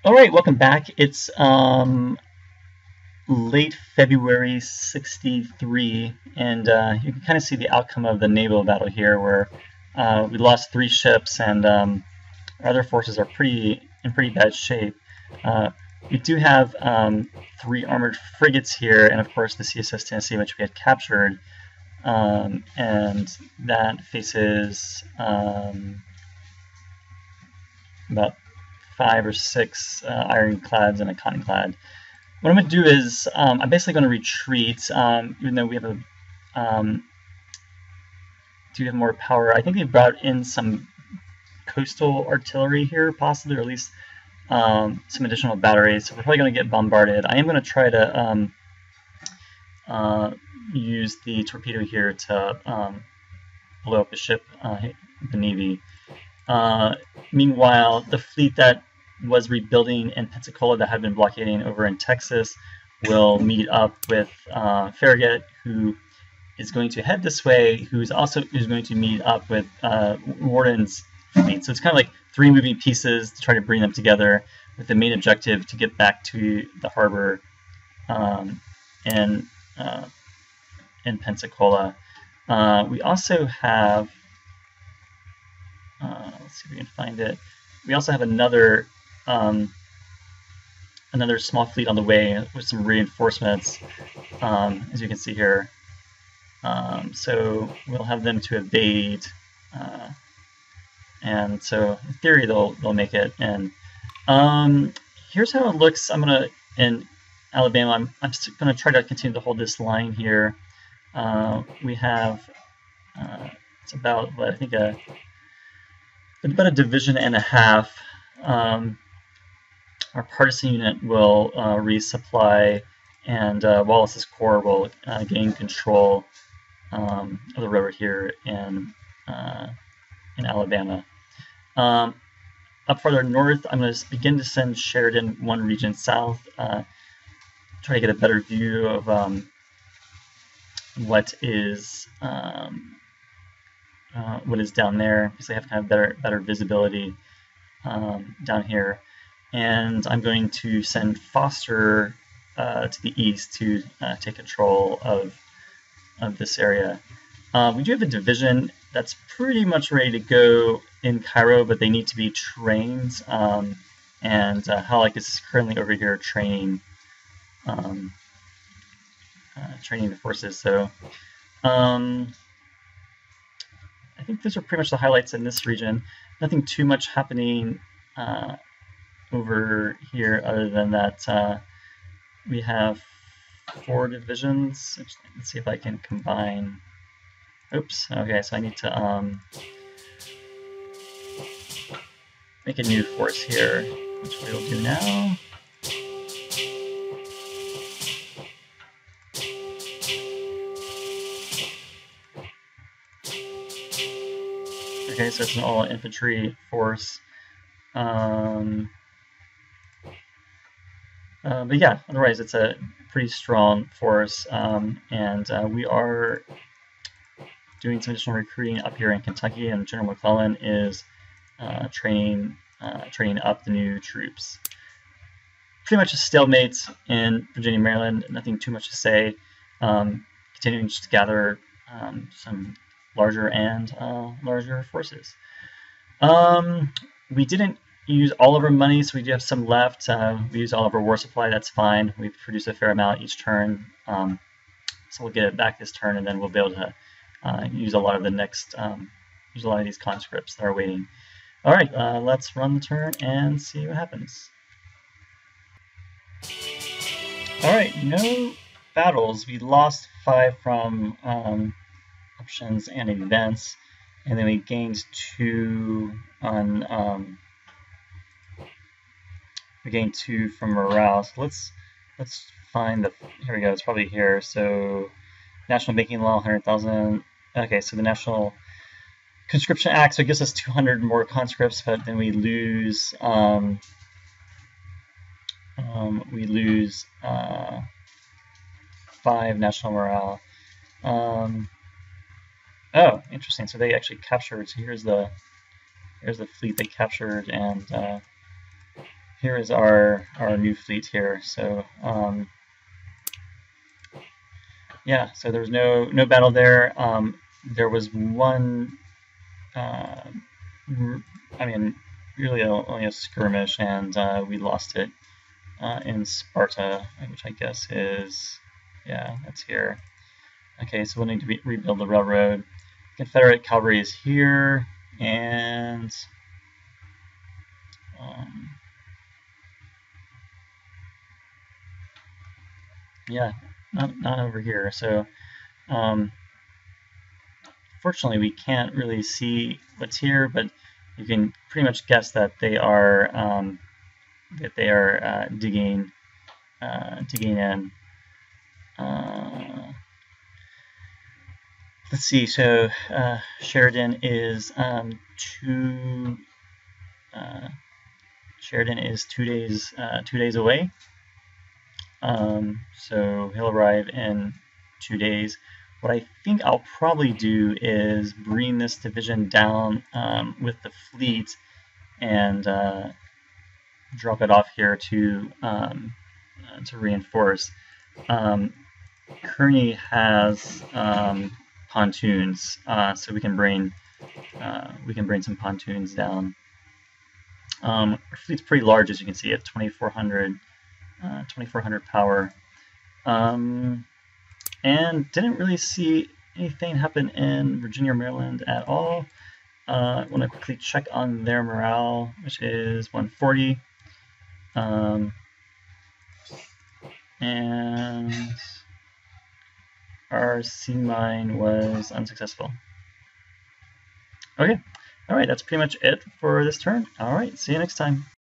All right, welcome back. It's late February '63, and you can kind of see the outcome of the naval battle here, where we lost 3 ships, and our other forces are in pretty bad shape. Uh, we do have 3 armored frigates here, and of course the CSS Tennessee, which we had captured, and that faces about 5 or 6 ironclads and a cottonclad. What I'm going to do is I'm basically going to retreat, even though we have do have more power. I think they brought in some coastal artillery here, possibly, or at least some additional batteries. So we're probably going to get bombarded. I am going to try to use the torpedo here to blow up the ship, the Navy. Meanwhile, the fleet that was rebuilding in Pensacola that had been blockading over in Texas will meet up with Farragut, who is going to head this way, who's going to meet up with Worden's fleet. So it's kind of like 3 moving pieces to try to bring them together with the main objective to get back to the harbor in Pensacola. We also have let's see if we can find it. We also have another small fleet on the way with some reinforcements, as you can see here. So we'll have them to evade, and so in theory they'll make it. And here's how it looks. In Alabama. I'm just gonna try to continue to hold this line here. We have it's about what I think about a division and a half. Our partisan unit will resupply, and Wallace's Corps will gain control of the railroad here in Alabama. Up further north, I'm going to begin to send Sheridan 1 region south, try to get a better view of what is down there, because they have kind of better visibility down here. And I'm going to send Foster to the east to take control of this area. We do have a division that's pretty much ready to go in Cairo, but they need to be trained. And Halleck is currently over here training the forces. So I think those are pretty much the highlights in this region. Nothing too much happening over here other than that we have 4 divisions. Let's see if I can combine. Oops. Okay, so I need to make a new force here, which we will do now. Okay, so it's an all infantry force. But yeah, otherwise it's a pretty strong force, and we are doing some additional recruiting up here in Kentucky, and General McClellan is training up the new troops. Pretty much a stalemate in Virginia, Maryland. Nothing too much to say. Continuing just to gather some larger forces. We didn't use all of our money, so we do have some left. We used all of our war supply. That's fine. We've produced a fair amount each turn, so we'll get it back this turn, and then we'll be able to use a lot of these conscripts that are waiting. All right, let's run the turn and see what happens. All right, no battles. We lost 5 from options and events, and then we gained 2 on. We gained 2 from morale. So let's find the. Here we go. It's probably here. So, National Banking Law, 100,000. Okay, so the National Conscription Act. So it gives us 200 more conscripts, but then we lose. We lose 5 national morale. Oh, interesting. So they actually captured. So here's the fleet they captured, and here is our new fleet here. So yeah, so there was no battle there. There was one, I mean, really only a skirmish, and we lost it in Sparta, which I guess is, yeah, that's here. Okay, so we'll need to rebuild the railroad. Confederate cavalry is here, and yeah, not over here. So fortunately, we can't really see what's here, but you can pretty much guess that they are digging in. Let's see. So Sheridan is Sheridan is 2 days away. So he'll arrive in 2 days. What I think I'll probably do is bring this division down with the fleet and drop it off here to reinforce. Kearney has pontoons, so we can bring some pontoons down. Our fleet's pretty large, as you can see, at 2,400 power. And didn't really see anything happen in Virginia or Maryland at all. I want to quickly check on their morale, which is 140. And our sea mine was unsuccessful. Okay, all right, that's pretty much it for this turn. All right, see you next time.